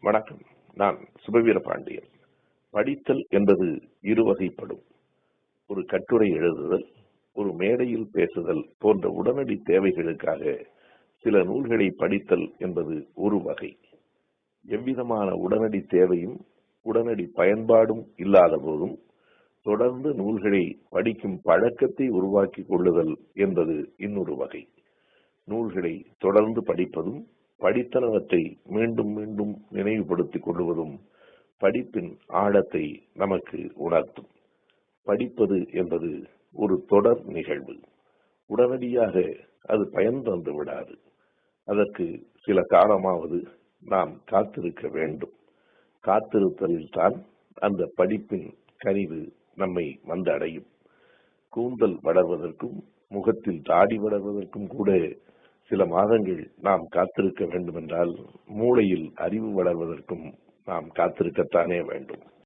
வணக்கம். நான் சுபவீர பாண்டியன். படித்தல் என்பது இருவகைப்படும். ஒரு கட்டுரை எழுதுதல், ஒரு மேடையில் பேசுதல் போன்ற உடனடி தேவைகளுக்காக சில நூல்களை படித்தல் என்பது ஒரு வகை. எவ்விதமான உடனடி தேவையும் உடனடி பயன்பாடும் இல்லாத போதும் தொடர்ந்து நூல்களை படிக்கும் பழக்கத்தை உருவாக்கிக் கொள்ளுதல் என்பது இன்னொரு வகை. நூல்களை தொடர்ந்து படிப்பதும் படித்தனவற்றை மீண்டும் மீண்டும் நினைவுபடுத்திக் கொள்வதும் படிப்பின் ஆழத்தை நமக்கு உணர்த்தும். படிப்பது என்பது ஒரு தொடர் நிகழ்வு. உடனடியாக அது பயன் தந்து விடாது. அதற்கு சில காலமாவது நாம் காத்திருக்க வேண்டும். காத்திருத்தலில் தான் அந்த படிப்பின் கனிவு நம்மை வந்தடையும். கூந்தல் வளர்வதற்கும் முகத்தில் தாடி வளர்வதற்கும் கூட சில மாதங்கள் நாம் காத்திருக்க வேண்டும் என்றால், மூளையில் அறிவு வளர்வதற்கும் நாம் காத்திருக்கத்தானே வேண்டும்.